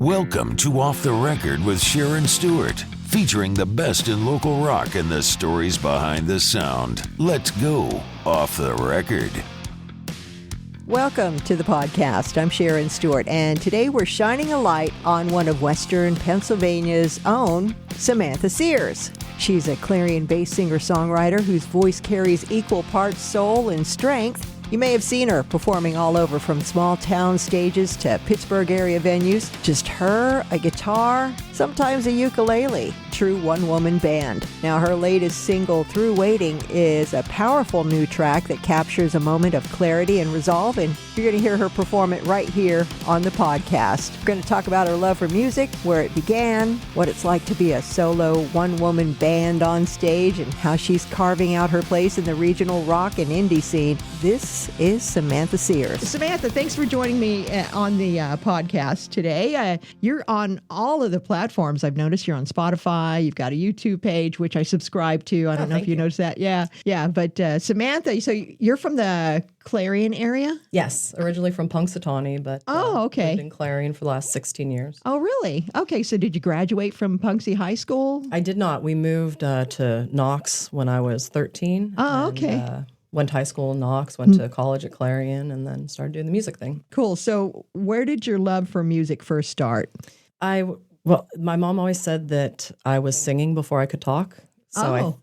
Welcome to Off the Record with Sharon Stewart, featuring the best in local rock and the stories behind the sound. Let's go off the record. Welcome to the podcast. I'm Sharon Stewart, and today we're shining a light on one of Western Pennsylvania's own, Samantha Sears. She's a Clarion-based singer-songwriter whose voice carries equal parts soul and strength. You may have seen her performing all over, from small town stages to Pittsburgh area venues. Just her, a guitar, sometimes a ukulele. True one-woman band. Now, her latest single, Through Waiting, is a powerful new track that captures a moment of clarity and resolve, and you're going to hear her perform it right here on the podcast. We're going to talk about her love for music, where it began, what it's like to be a solo one-woman band on stage, and how she's carving out her place in the regional rock and indie scene. This is Samantha Sears. Samantha, thanks for joining me on the podcast today. You're on all of the platforms. I've noticed you're on Spotify. You've got a YouTube page, which I subscribe to. I don't know if you noticed that. Yeah. But Samantha, so you're from the Clarion area? Yes, originally from Punxsutawney, but okay. lived in Clarion for the last 16 years. Oh, really? Okay, so did you graduate from Punxsutawney High School? I did not. We moved to Knox when I was 13. Oh, okay. Went to high school in Knox, went to college at Clarion, and then started doing the music thing. Cool. So where did your love for music first start? Well, my mom always said that I was singing before I could talk. So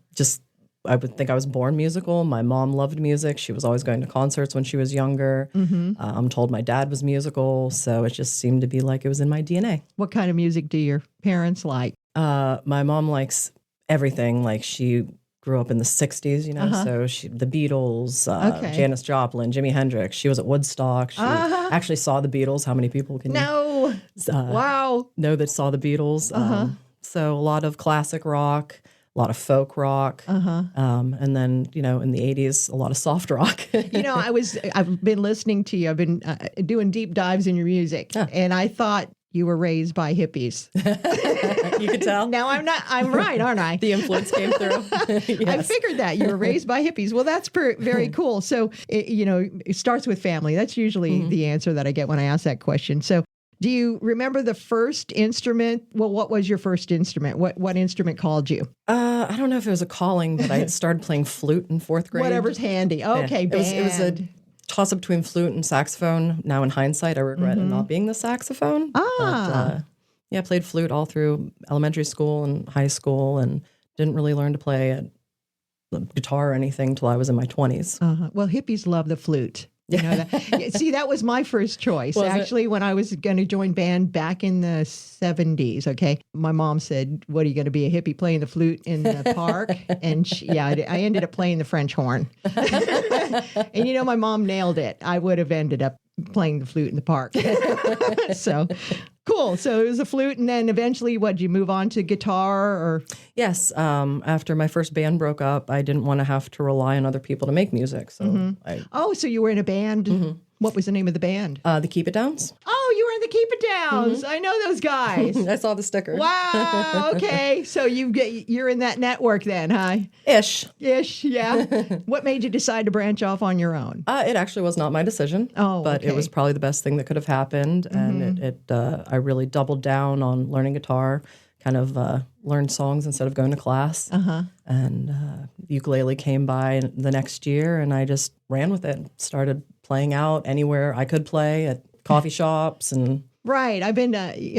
I would think I was born musical. My mom loved music. She was always going to concerts when she was younger. Mm-hmm. I'm told my dad was musical. So it just seemed to be like it was in my DNA. What kind of music do your parents like? My mom likes everything. Like, she grew up in the 60s, so the Beatles, Janis Joplin, Jimi Hendrix. She was at Woodstock. She actually saw the Beatles. How many people can wow. know that saw the Beatles? So a lot of classic rock, a lot of folk rock, and then, in the 80s, a lot of soft rock. I've been listening to you. I've been doing deep dives in your music, and I thought you were raised by hippies. You could tell. Now I'm right, aren't I? The influence came through. Yes. I figured that you were raised by hippies. Well, that's very cool. So, it starts with family. That's usually the answer that I get when I ask that question. So, do you remember the first instrument? Well, what was your first instrument? What instrument called you? I don't know if it was a calling, but I had started playing flute in fourth grade. Whatever's handy. Okay, band. It was a toss-up between flute and saxophone. Now, in hindsight, I regret it not being the saxophone. But, I played flute all through elementary school and high school, and didn't really learn to play the guitar or anything until I was in my 20s. Well, hippies love the flute. See, that was my first choice. When I was going to join band back in the 70s, okay? My mom said, what are you going to be, a hippie playing the flute in the park? And I ended up playing the French horn. And my mom nailed it. I would have ended up playing the flute in the park. So, cool. So it was a flute, and then eventually, did you move on to guitar? Or Yes. After my first band broke up, I didn't want to have to rely on other people to make music. So so you were in a band. Mm-hmm. What was the name of the band? The Keep It Downs. Oh, you were in the Keep It Downs. I know those guys. I saw the sticker. Wow. Okay. So you're in that network then, huh? Ish. Yeah. What made you decide to branch off on your own? It actually was not my decision. But it was probably the best thing that could have happened. And I really doubled down on learning guitar, kind of learned songs instead of going to class. And ukulele came by the next year, and I just ran with it. Started playing out anywhere I could play, at coffee shops and... Right. I've been,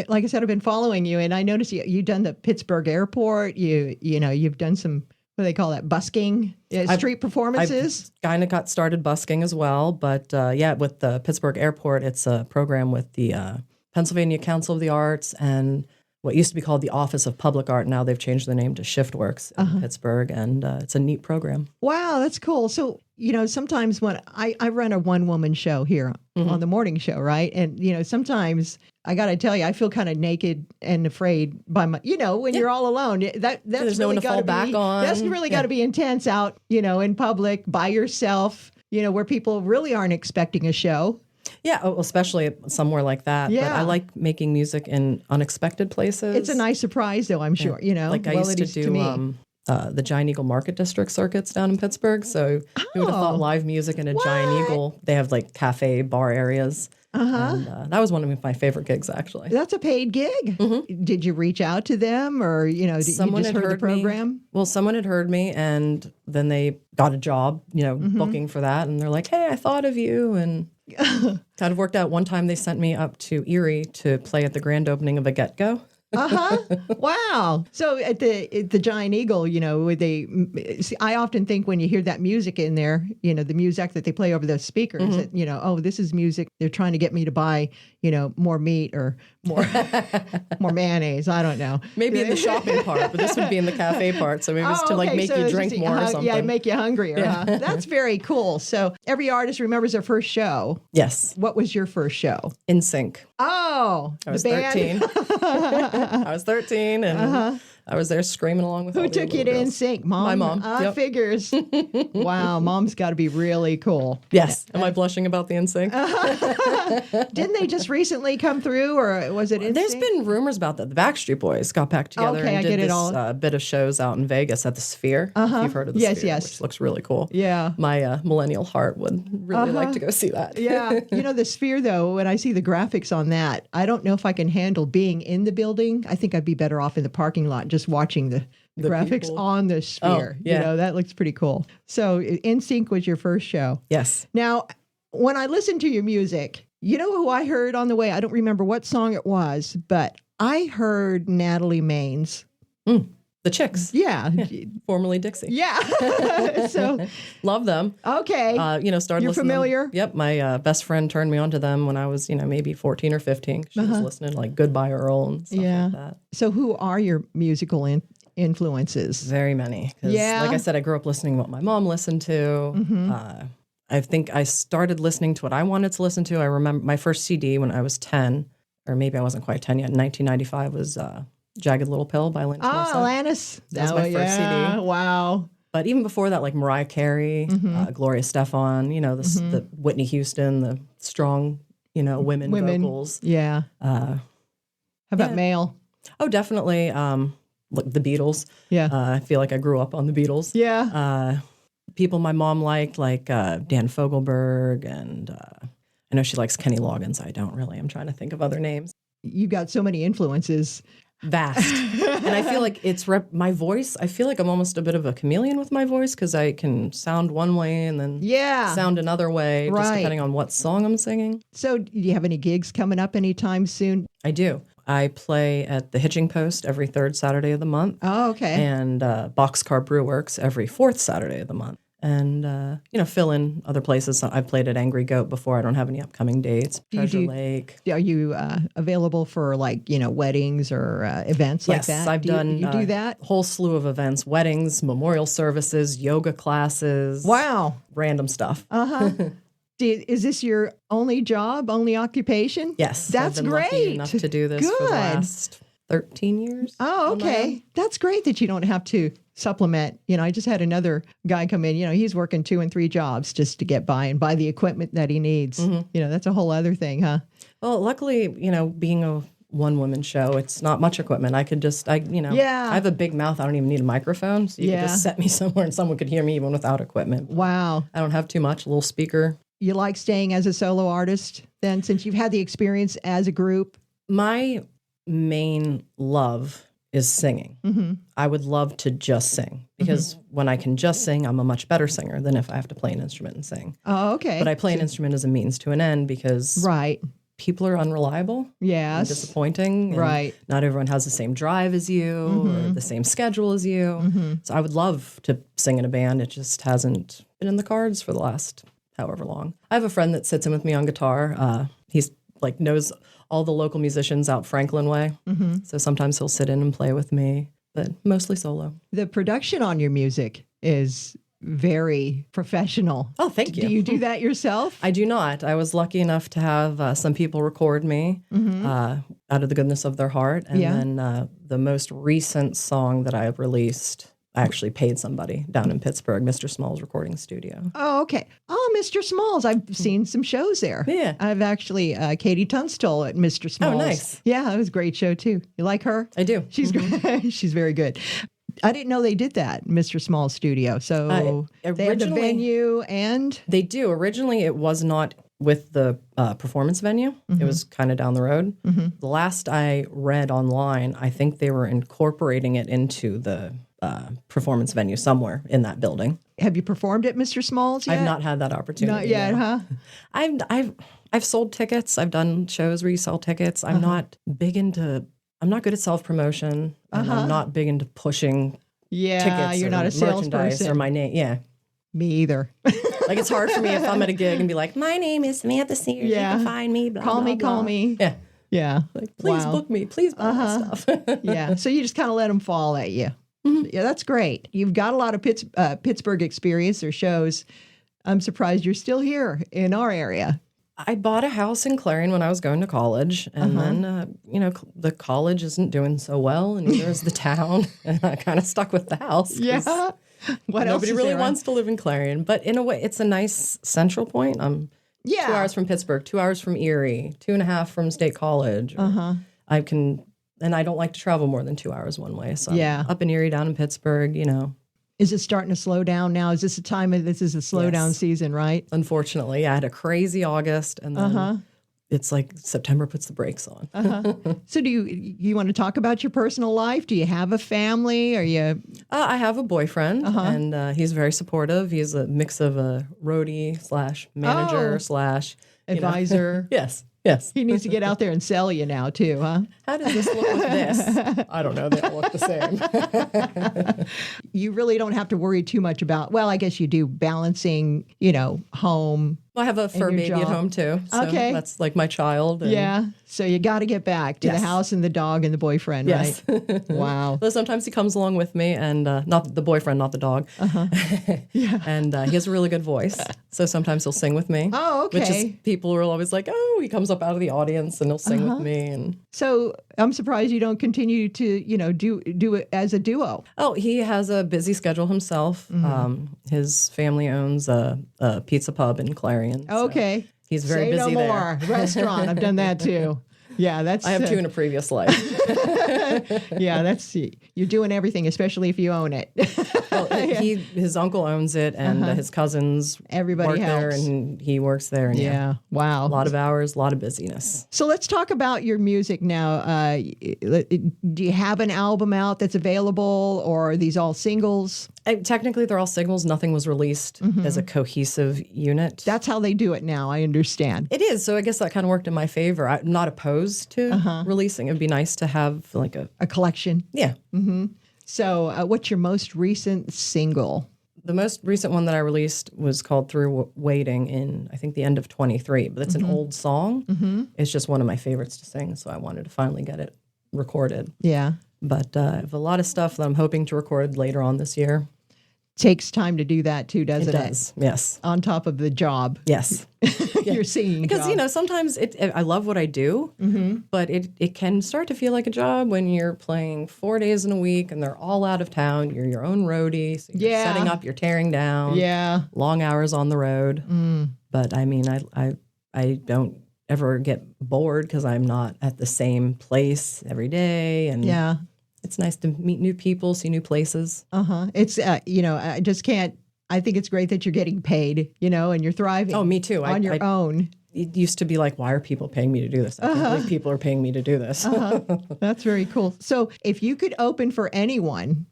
like I said, I've been following you, and I noticed you've done the Pittsburgh airport. You've done some, what do they call that, busking, street performances? I kind of got started busking as well, but with the Pittsburgh airport, it's a program with the Pennsylvania Council of the Arts and what used to be called the Office of Public Art. Now they've changed the name to ShiftWorks in Pittsburgh, and it's a neat program. Wow, that's cool. So, sometimes when I run a one-woman show here on the morning show, right? And, sometimes I got to tell you, I feel kind of naked and afraid by my, when you're all alone. That's There's really no one to fall back on. That's really got to be intense out, in public, by yourself, where people really aren't expecting a show. Yeah, especially somewhere like that. Yeah. But I like making music in unexpected places. It's a nice surprise, though, I'm sure, Like I used to do the Giant Eagle Market District circuits down in Pittsburgh. So who would have thought live music in a Giant Eagle? They have like cafe, bar areas. And that was one of my favorite gigs, actually. That's a paid gig. Did you reach out to them, or did you just heard the program? Well, someone had heard me, and then they got a job, booking for that, and they're like, "Hey, I thought of you," and kind of worked out. One time, they sent me up to Erie to play at the grand opening of a Get Go. Wow. So at the Giant Eagle, I often think when you hear that music in there, the music that they play over the speakers, that, oh, this is music. They're trying to get me to buy, more meat or more mayonnaise. I don't know. Maybe in the shopping part, but this would be in the cafe part. So maybe it's to make you drink more or something. Yeah, make you hungrier. Yeah. That's very cool. So every artist remembers their first show. Yes. What was your first show? NSYNC. Oh, I was 13. I was 13, and I was there screaming along with all the took you to NSYNC? Mom? My mom. Figures. Wow, mom's got to be really cool. Yes. Am I blushing about the NSYNC? Didn't they just recently come through, or was it NSYNC? There's been rumors about that. The Backstreet Boys got back together and did this bit of shows out in Vegas at the Sphere. If you've heard of the Sphere, which looks really cool. Yeah. My millennial heart would really like to go see that. Yeah. The Sphere, though, when I see the graphics on that, I don't know if I can handle being in the building. I think I'd be better off in the parking lot just watching the graphics people on the Sphere. Oh, yeah. That looks pretty cool. So NSYNC was your first show. Yes. Now, when I listened to your music, you know who I heard on the way? I don't remember what song it was, but I heard Natalie Maines. The Chicks. Yeah. Formerly Dixie. Yeah. So love them. Okay. Started You're listening. familiar? Yep. My best friend turned me on to them when I was, maybe 14 or 15. She was listening to like Goodbye Earl and stuff like that. So who are your musical influences? Very many. Yeah. Like I said, I grew up listening to what my mom listened to. I think I started listening to what I wanted to listen to. I remember my first CD when I was 10, or maybe I wasn't quite 10 yet. In 1995 was Jagged Little Pill by Alanis Morissette. Alanis. That was my first CD. Wow. But even before that, like Mariah Carey, Gloria Estefan, the Whitney Houston, the strong, women vocals. Yeah. How about male? Oh, definitely. Like the Beatles. Yeah. I feel like I grew up on the Beatles. Yeah. People my mom liked, like Dan Fogelberg, and I know she likes Kenny Loggins. I don't really. I'm trying to think of other names. You've got so many influences. Vast. And I feel like it's my voice. I feel like I'm almost a bit of a chameleon with my voice because I can sound one way and then sound another way, just depending on what song I'm singing. So do you have any gigs coming up anytime soon? I do. I play at the Hitching Post every third Saturday of the month. Oh, okay. And Boxcar Brewworks every fourth Saturday of the month. And, fill in other places. I've played at Angry Goat before. I don't have any upcoming dates. Treasure Lake. Are you available for, weddings or events like that? Yes, I've done. You do that? Whole slew of events, weddings, memorial services, yoga classes. Wow. Random stuff. Is this your only job, only occupation? Yes. That's I've been great. lucky enough to do this for the last 13 years. Oh, okay. That's great that you don't have to supplement. I just had another guy come in, he's working 2 and 3 jobs just to get by and buy the equipment that he needs. That's a whole other thing, huh? Well, luckily, being a one-woman show, it's not much equipment. I could just, I have a big mouth. I don't even need a microphone. So you could just set me somewhere and someone could hear me even without equipment. Wow. I don't have too much, a little speaker. You like staying as a solo artist then, since you've had the experience as a group? My main love is singing. I would love to just sing because when I can just sing, I'm a much better singer than if I have to play an instrument and sing. Oh, okay. But I play an instrument as a means to an end because people are unreliable. Yes. And disappointing. And not everyone has the same drive as you or the same schedule as you. So I would love to sing in a band. It just hasn't been in the cards for the last however long. I have a friend that sits in with me on guitar. He's knows all the local musicians out Franklin Way. So sometimes he'll sit in and play with me, but mostly solo. The production on your music is very professional. Oh, thank you. Do you do that yourself? I do not. I was lucky enough to have some people record me out of the goodness of their heart. And then the most recent song that I have released, I actually paid somebody down in Pittsburgh, Mr. Small's recording studio. Oh, okay. Oh, Mr. Small's. I've seen some shows there. Yeah. I've actually, Katie Tunstall at Mr. Small's. Oh, nice. Yeah, it was a great show, too. You like her? I do. She's great. She's very good. I didn't know they did that, Mr. Small's studio. So they have the venue and... They do. Originally, it was not with the performance venue. It was kind of down the road. The last I read online, I think they were incorporating it into the performance venue somewhere in that building. Have you performed at Mr. Small's yet? I've not had that opportunity. Not yet, huh? I've sold tickets. I've done shows where you sell tickets. I'm not good at self-promotion, and I'm not big into pushing tickets. You're not a salesperson. Or my name. Yeah. Me either. Like, it's hard for me if I'm at a gig and be like, my name is Samantha Sears. Yeah. You can find me. Blah, Call blah, me, blah. call me. Yeah. Yeah. Like, please book me. Please buy my stuff. Yeah. So you just kind of let them fall at you. Yeah, that's great. You've got a lot of Pittsburgh experience or shows. I'm surprised you're still here in our area. I bought a house in Clarion when I was going to college, and then, the college isn't doing so well, and neither is the town, and I kind of stuck with the house. Yeah. What else? Nobody really wants to live in Clarion, but in a way, it's a nice central point. I'm 2 hours from Pittsburgh, 2 hours from Erie, 2.5 from State College. I can, and I don't like to travel more than 2 hours one way. So I'm up in Erie, down in Pittsburgh, Is it starting to slow down now? Is this a time of this is a slowdown season, right? Unfortunately, I had a crazy August, and then it's like September puts the brakes on. So do you want to talk about your personal life? Do you have a family? Are you? I have a boyfriend, and he's very supportive. He's a mix of a roadie / manager / advisor. Yes. He needs to get out there and sell you now too, huh? How does this look with this? I don't know. They all look the same. You really don't have to worry too much about, I guess you do, balancing, home. I have a fur baby at home too. So that's like my child. And so you got to get back to the house and the dog and the boyfriend, right? Wow. Well, sometimes he comes along with me, and not the boyfriend, not the dog. And he has a really good voice. So sometimes he'll sing with me. Oh, okay. Which is, people are always like, he comes up out of the audience and he'll sing with me. And so I'm surprised you don't continue to, do it as a duo. Oh, he has a busy schedule himself. His family owns a pizza pub in Clarion. Okay. So he's very busy no more. there. Restaurant. I've done that too. Yeah, I have two in a previous life. Yeah, you're doing everything, especially if you own it. Well, his uncle owns it, and his cousins Everybody work there, helps. and he works there. And wow. A lot of hours, a lot of busyness. So let's talk about your music now. Do you have an album out that's available, or are these all singles? Technically, they're all singles. Nothing was released as a cohesive unit. That's how they do it now, I understand. It is. So I guess that kind of worked in my favor. I'm not opposed to releasing. It'd be nice to have like a collection. Yeah. So what's your most recent single? The most recent one that I released was called Through Waiting in, I think, the end of 23. But it's an old song. It's just one of my favorites to sing. So I wanted to finally get it recorded. Yeah. But I have a lot of stuff that I'm hoping to record later on this year. Takes time to do that too, doesn't it? It does, yes. On top of the job. Yes. You're singing because, job. Sometimes I love what I do, but it can start to feel like a job when you're playing 4 days in a week and they're all out of town. You're your own roadie. So you're setting up, you're tearing down. Yeah. Long hours on the road. But I mean, I don't ever get bored because I'm not at the same place every day. And it's nice to meet new people, see new places. It's, I just can't, I think it's great that you're getting paid, and you're thriving. Oh, me too. On your own. It used to be like, why are people paying me to do this? I can't believe people are paying me to do this. That's very cool. So if you could open for anyone,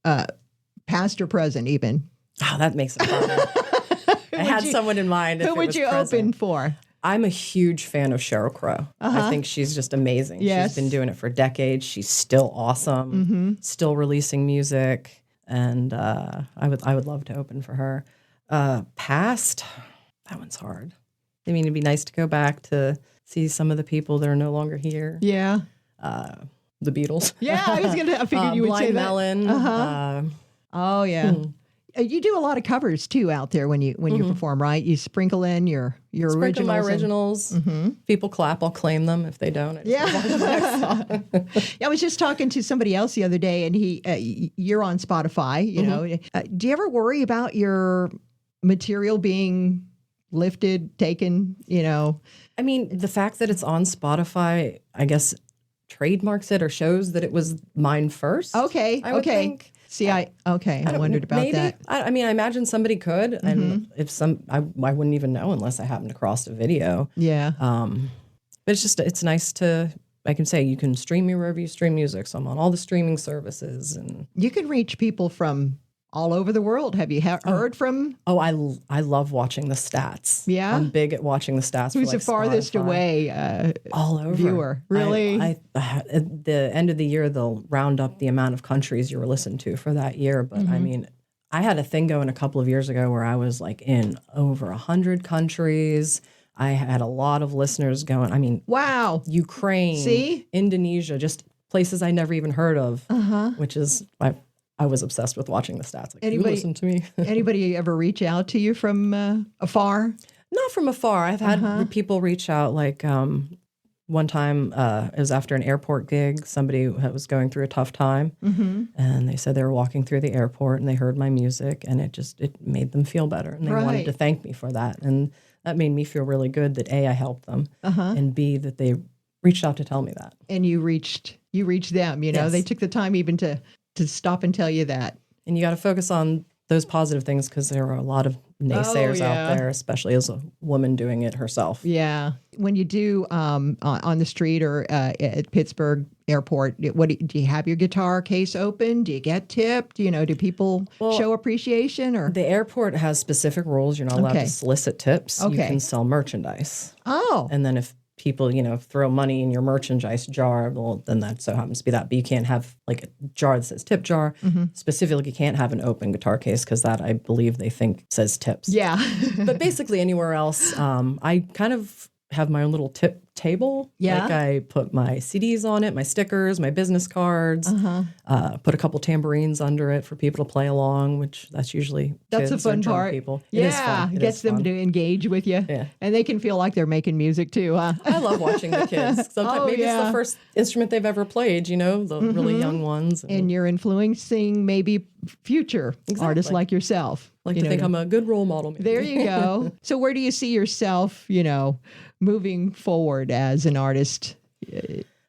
past or present even. Oh, that makes it fun. I had someone in mind. Who would you open for? I'm a huge fan of Sheryl Crow. I think she's just amazing. Yes. She's been doing it for decades. She's still awesome, still releasing music, and I would love to open for her. Past, that one's hard. I mean, it'd be nice to go back to see some of the people that are no longer here. Yeah. The Beatles. Yeah, I figured you would Blind say Melon. that. Oh, yeah. You do a lot of covers too out there when you perform, right? You sprinkle in your Sprinkle originals. my originals. People clap. I'll claim them if they don't. I was just talking to somebody else the other day, and you're on Spotify. You know, do you ever worry about your material being lifted, taken? I mean, the fact that it's on Spotify, I guess, trademarks it or shows that it was mine first. Okay. I would think. See, I wondered about maybe. that. I mean, I imagine somebody could, and if I wouldn't even know unless I happened across a video. Yeah. But it's nice to, I can say you can stream me wherever you stream music. So I'm on all the streaming services, and you can reach people from all over the world. Have you heard from? Oh, I love watching the stats. Yeah? I'm big at watching the stats. Who's for the farthest Spotify. away all over viewer? Really? At the end of the year, they'll round up the amount of countries you were listened to for that year. But I mean, I had a thing going a couple of years ago where I was like in over 100 countries. I had a lot of listeners going. I mean, wow, Ukraine, see, Indonesia, just places I never even heard of. Which is I was obsessed with watching the stats. Like, you listen to me. Anybody ever reach out to you from afar? Not from afar. I've had people reach out. Like one time, it was after an airport gig. Somebody was going through a tough time, and they said they were walking through the airport and they heard my music, and it made them feel better, and they wanted to thank me for that, and that made me feel really good that A, I helped them, and B, that they reached out to tell me that. And you reached them. You know, yes. They took the time even to stop and tell you that. And you got to focus on those positive things because there are a lot of naysayers out there, especially as a woman doing it herself. Yeah. When you do on the street or at Pittsburgh Airport, do you have your guitar case open? Do you get tipped? You know, do people show appreciation? Or the airport has specific rules. You're not allowed to solicit tips. You can sell merchandise. Oh. And then if people, throw money in your merchandise jar, well, then that so happens to be that. But you can't have like a jar that says tip jar. Specifically, you can't have an open guitar case because that, I believe, they think says tips. Yeah. But basically anywhere else, I kind of have my own little tip table. Yeah. Like I put my CDs on it, my stickers, my business cards, put a couple tambourines under it for people to play along, which that's usually that's kids a fun or drunk part. people. Yeah, it gets them to engage with you. Yeah. And they can feel like they're making music too, huh? I love watching the kids. Sometimes maybe it's the first instrument they've ever played, the really young ones. And you're influencing maybe future artists like yourself. I like to think I'm a good role model. Maybe. There you go. So where do you see yourself, moving forward as an artist?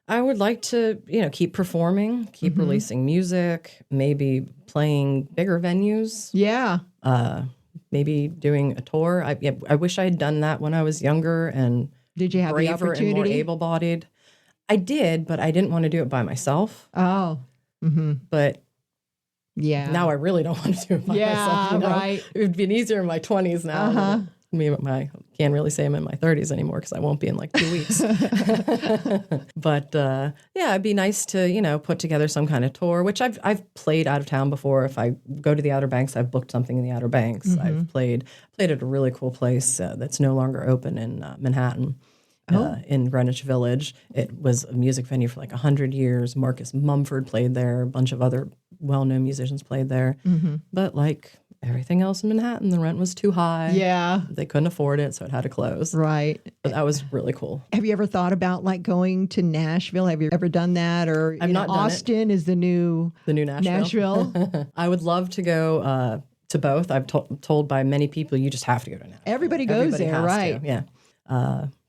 I would like to, keep performing, keep releasing music, maybe playing bigger venues. Yeah. Maybe doing a tour. I wish I had done that when I was younger and did you have the opportunity? And more able-bodied. I did, but I didn't want to do it by myself. Oh. But yeah, now I really don't want to do it by myself. Right. It would be easier in my 20s now. I can't really say I'm in my 30s anymore because I won't be in like 2 weeks. But it'd be nice to put together some kind of tour, which I've played out of town before. If I go to the Outer Banks, I've booked something in the Outer Banks. I've played at a really cool place that's no longer open in Manhattan. In Greenwich Village. It was a music venue for like 100 years. Marcus Mumford played there. A bunch of other well-known musicians played there. But like everything else in Manhattan, the rent was too high. Yeah. They couldn't afford it, so it had to close. Right. But that was really cool. Have you ever thought about like going to Nashville? Have you ever done that? Or I've not done Austin is the new Nashville. I would love to go to both. I've told by many people you just have to go to Nashville. Everybody goes there, right? Yeah.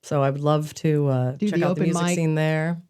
So I would love to check out the music scene there.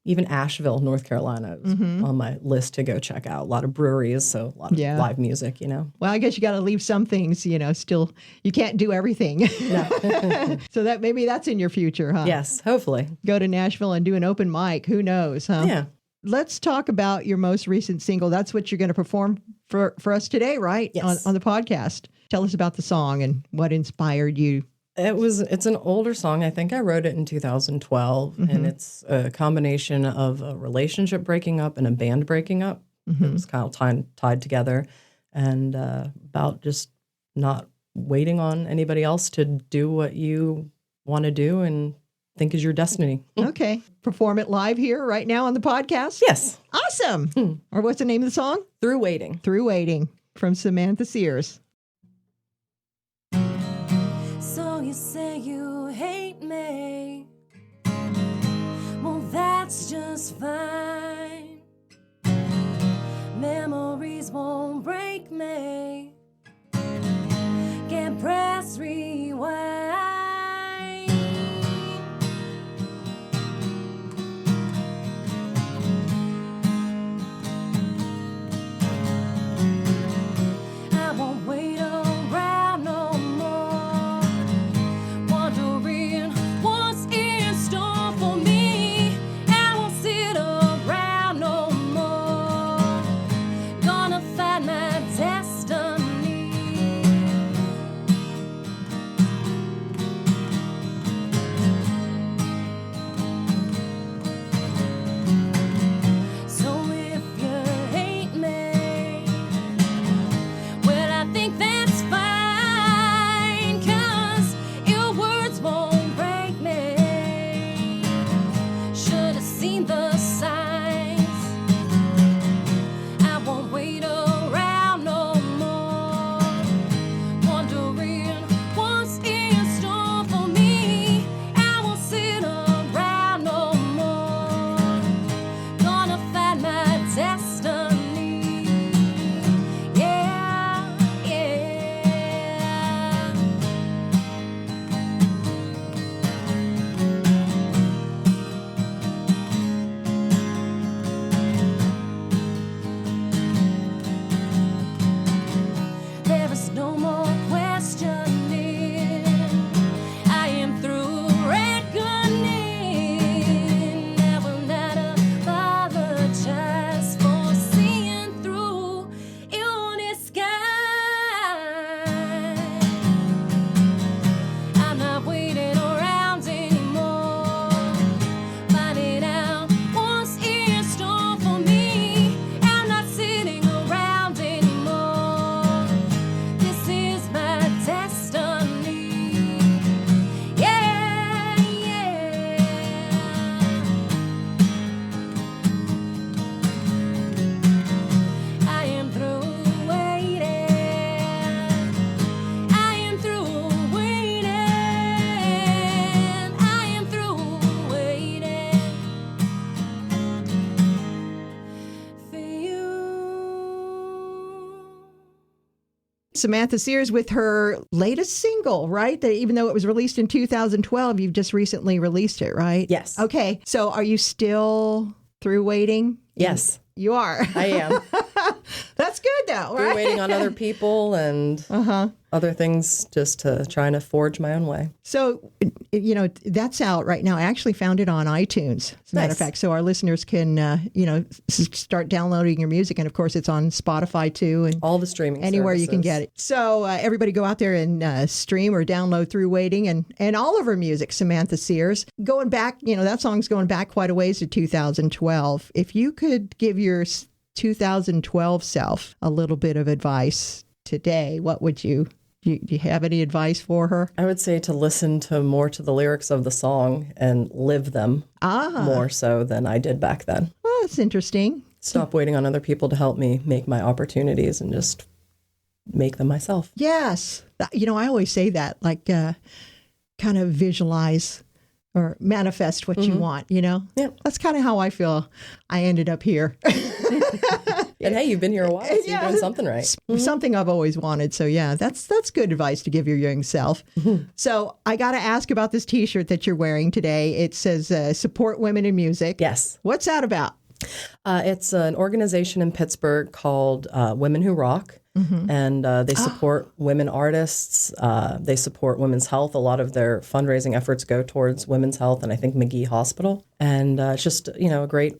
Even Asheville, North Carolina is on my list to go check out. A lot of breweries, so a lot of live music, Well, I guess you got to leave some things, still, you can't do everything. No. So maybe that's in your future, huh? Yes, hopefully. Go to Nashville and do an open mic. Who knows, huh? Yeah. Let's talk about your most recent single. That's what you're going to perform for us today, right? Yes. On the podcast. Tell us about the song and what inspired you. It's an older song. I think I wrote it in 2012, and it's a combination of a relationship breaking up and a band breaking up. It was kind of tied together, and about just not waiting on anybody else to do what you want to do and think is your destiny. Okay. Perform it live here right now on the podcast? Yes. Awesome. Or what's the name of the song? Through Waiting. Through Waiting from Samantha Sears. Say you hate me, well that's just fine. Memories won't break me, can't press rewind. Samantha Sears with her latest single, right? That even though it was released in 2012, you've just recently released it, right? Yes. Okay. So are you still through waiting? Yes. You are. I am. That's good, though, right? Waiting on other people and other things just to trying to forge my own way. So, that's out right now. I actually found it on iTunes, as a matter of fact. So our listeners can, start downloading your music. And, of course, it's on Spotify, too. And all the streaming anywhere services. You can get it. So everybody go out there and stream or download Through Waiting and all of her music, Samantha Sears. Going back, that song's going back quite a ways to 2012. If you could give your 2012 self a little bit of advice today, what would you do? You have any advice for her? I would say to listen more to the lyrics of the song and live them more so than I did back then. Well, that's interesting. Stop waiting on other people to help me make my opportunities and just make them myself. Yes. I always say that, like kind of visualize or manifest what you want, Yeah. That's kind of how I feel I ended up here. And hey, you've been here a while, so you're doing something right. Something I've always wanted. So yeah, that's good advice to give your young self. So I got to ask about this T-shirt that you're wearing today. It says support women in music. Yes. What's that about? It's an organization in Pittsburgh called Women Who Rock. And they support women artists. They support women's health. A lot of their fundraising efforts go towards women's health, and I think McGee Hospital. And it's just, a great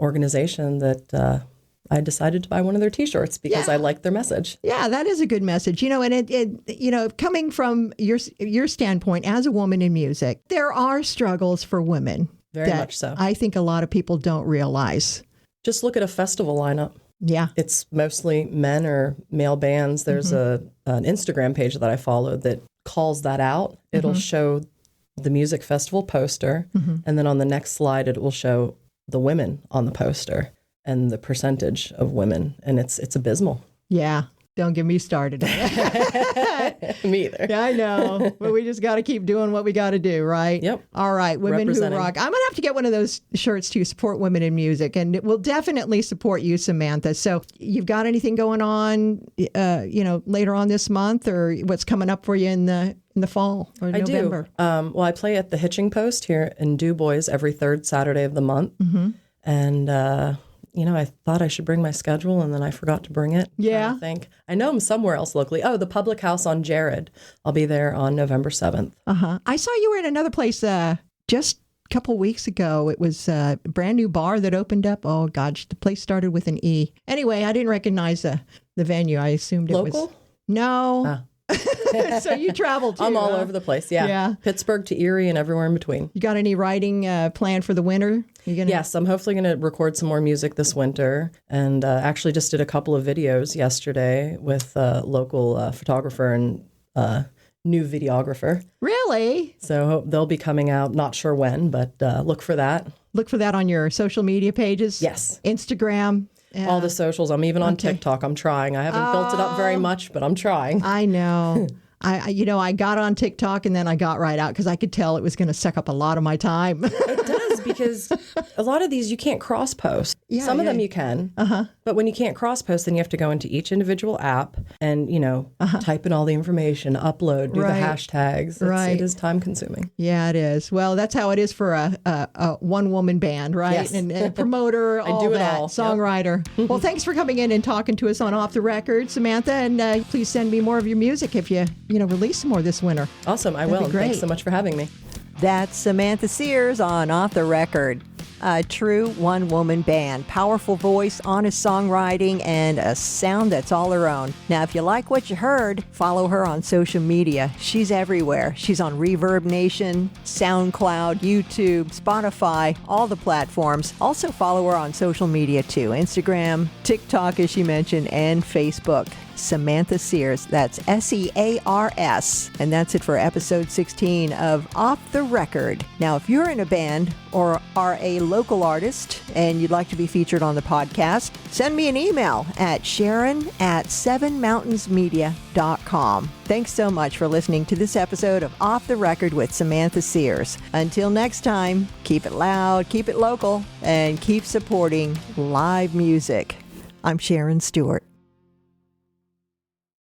organization that I decided to buy one of their T-shirts because I like their message. Yeah, that is a good message. And it coming from your standpoint as a woman in music, there are struggles for women. Very much so. I think a lot of people don't realize. Just look at a festival lineup. Yeah. It's mostly men or male bands. There's an Instagram page that I follow that calls that out. It'll show the music festival poster, and then on the next slide, it will show the women on the poster and the percentage of women, and it's abysmal. Yeah. Don't get me started. Me either. Yeah, I know. But we just got to keep doing what we got to do, right? Yep. All right. Women Who Rock. I'm going to have to get one of those shirts to support women in music, and it will definitely support you, Samantha. So you've got anything going on, later on this month, or what's coming up for you in the fall or November? I do. I play at the Hitching Post here in DuBois every third Saturday of the month. And, I thought I should bring my schedule, and then I forgot to bring it. Yeah. I know I'm somewhere else locally. Oh, the Public House on Jared. I'll be there on November 7th. I saw you were in another place just a couple weeks ago. It was a brand new bar that opened up. Oh, gosh, the place started with an E. Anyway, I didn't recognize the venue. I assumed it was... Local? No. So you travel too. I'm all over the place, yeah. Pittsburgh to Erie and everywhere in between. You got any writing planned for the winter? Yes, I'm hopefully going to record some more music this winter, and actually just did a couple of videos yesterday with a local photographer and new videographer. Really? So they'll be coming out, not sure when, but look for that. Look for that on your social media pages? Yes. Instagram? All the socials. I'm even on TikTok. I'm trying. I haven't built it up very much, but I'm trying. I know. I got on TikTok and then I got right out because I could tell it was going to suck up a lot of my time. It does, because a lot of these you can't cross post. Some of them you can. But when you can't cross post, then you have to go into each individual app and, type in all the information, upload, do the hashtags. It is time consuming. Yeah, it is. Well, that's how it is for a one-woman band, right? Yes. And a promoter, all I do that, it all. songwriter. Yep. Well, thanks for coming in and talking to us on Off the Record, Samantha. And please send me more of your music if you release some more this winter. Awesome. I will. Thanks so much for having me. That's Samantha Sears on Off the Record. A true one-woman band, powerful voice, honest songwriting, and a sound that's all her own. Now, if you like what you heard, follow her on social media. She's everywhere. She's on Reverb Nation, SoundCloud, YouTube, Spotify, all the platforms. Also follow her on social media too, Instagram, TikTok, as she mentioned, and Facebook. Samantha Sears. That's Sears. And that's it for episode 16 of Off the Record. Now, if you're in a band or are a local artist and you'd like to be featured on the podcast, send me an email at sharon@sevenmountainsmedia.com. Thanks so much for listening to this episode of Off the Record with Samantha Sears. Until next time, keep it loud, keep it local, and keep supporting live music. I'm Sharon Stewart.